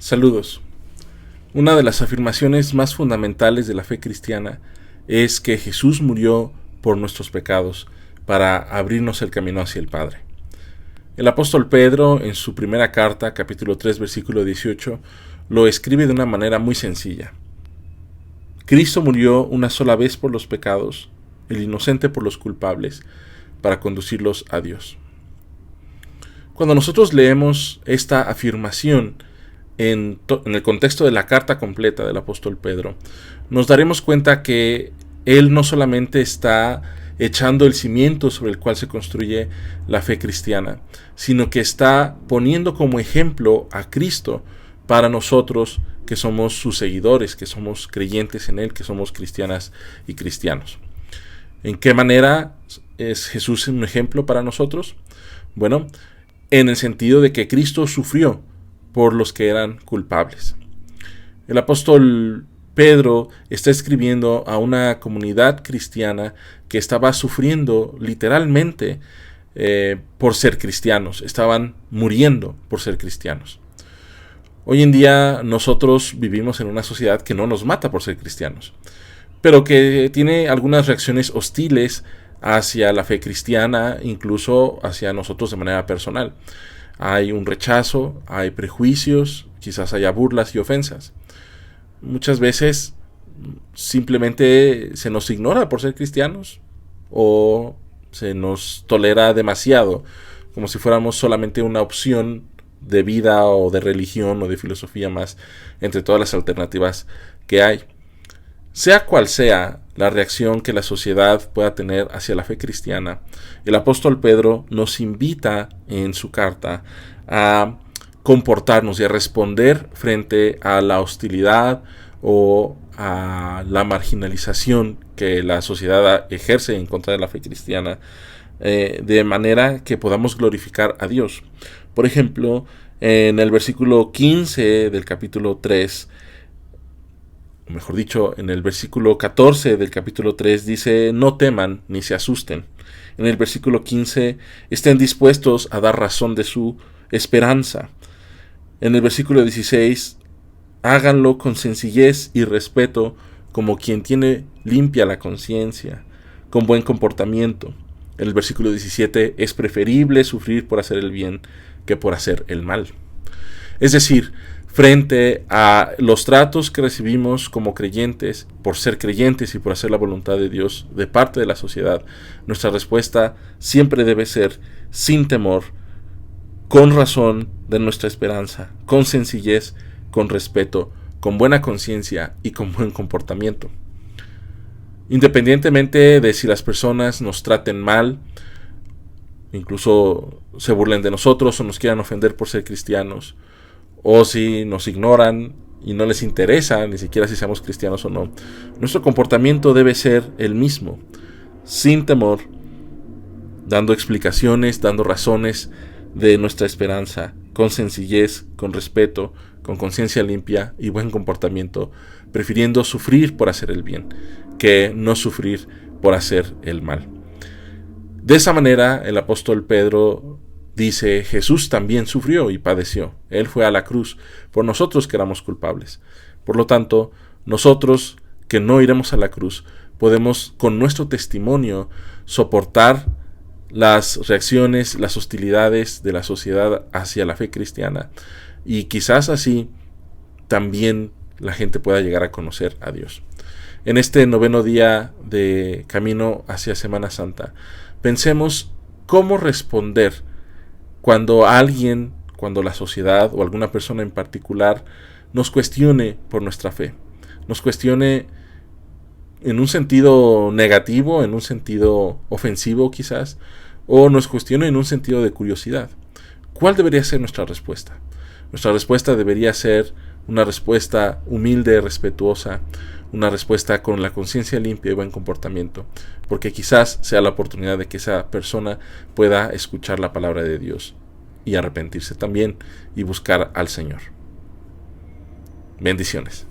Saludos. Una de las afirmaciones más fundamentales de la fe cristiana es que Jesús murió por nuestros pecados para abrirnos el camino hacia el Padre. El apóstol Pedro, en su primera carta, capítulo 3, versículo 18, lo escribe de una manera muy sencilla. Cristo murió una sola vez por los pecados, el inocente por los culpables, para conducirlos a Dios. Cuando nosotros leemos esta afirmación en el contexto de la carta completa del apóstol Pedro, nos daremos cuenta que él no solamente está echando el cimiento sobre el cual se construye la fe cristiana, sino que está poniendo como ejemplo a Cristo para nosotros que somos sus seguidores, que somos creyentes en él, que somos cristianas y cristianos. ¿En qué manera es Jesús un ejemplo para nosotros? Bueno, en el sentido de que Cristo sufrió por los que eran culpables. El apóstol Pedro está escribiendo a una comunidad cristiana que estaba sufriendo literalmente por ser cristianos, estaban muriendo por ser cristianos. Hoy en día nosotros vivimos en una sociedad que no nos mata por ser cristianos, pero que tiene algunas reacciones hostiles hacia la fe cristiana, incluso hacia nosotros de manera personal. Hay un rechazo, hay prejuicios, quizás haya burlas y ofensas. Muchas veces simplemente se nos ignora por ser cristianos o se nos tolera demasiado, como si fuéramos solamente una opción de vida o de religión o de filosofía más entre todas las alternativas que hay. Sea cual sea la reacción que la sociedad pueda tener hacia la fe cristiana, el apóstol Pedro nos invita en su carta a comportarnos y a responder frente a la hostilidad o a la marginalización que la sociedad ejerce en contra de la fe cristiana, de manera que podamos glorificar a Dios. Por ejemplo, en el versículo 15 del capítulo 3, o mejor dicho, en el versículo 14 del capítulo 3 dice: no teman ni se asusten. En el versículo 15, estén dispuestos a dar razón de su esperanza. En el versículo 16, háganlo con sencillez y respeto, como quien tiene limpia la conciencia, con buen comportamiento. En el versículo 17, es preferible sufrir por hacer el bien que por hacer el mal. Es decir, frente a los tratos que recibimos como creyentes, por ser creyentes y por hacer la voluntad de Dios de parte de la sociedad, nuestra respuesta siempre debe ser sin temor, con razón de nuestra esperanza, con sencillez, con respeto, con buena conciencia y con buen comportamiento. Independientemente de si las personas nos traten mal, incluso se burlen de nosotros o nos quieran ofender por ser cristianos, o si nos ignoran y no les interesa ni siquiera si seamos cristianos o no, nuestro comportamiento debe ser el mismo, sin temor, dando explicaciones, dando razones de nuestra esperanza, con sencillez, con respeto, con conciencia limpia y buen comportamiento, prefiriendo sufrir por hacer el bien que no sufrir por hacer el mal. De esa manera, el apóstol Pedro dice: Jesús también sufrió y padeció. Él fue a la cruz por nosotros que éramos culpables. Por lo tanto, nosotros que no iremos a la cruz, podemos con nuestro testimonio soportar las reacciones, las hostilidades de la sociedad hacia la fe cristiana, y quizás así también la gente pueda llegar a conocer a Dios. En este 9º día de camino hacia Semana Santa, pensemos cómo responder cuando la sociedad o alguna persona en particular nos cuestione por nuestra fe, nos cuestione en un sentido negativo, en un sentido ofensivo quizás, o nos cuestione en un sentido de curiosidad. ¿Cuál debería ser nuestra respuesta? Nuestra respuesta debería ser una respuesta humilde, respetuosa, una respuesta con la conciencia limpia y buen comportamiento, porque quizás sea la oportunidad de que esa persona pueda escuchar la palabra de Dios y arrepentirse también y buscar al Señor. Bendiciones.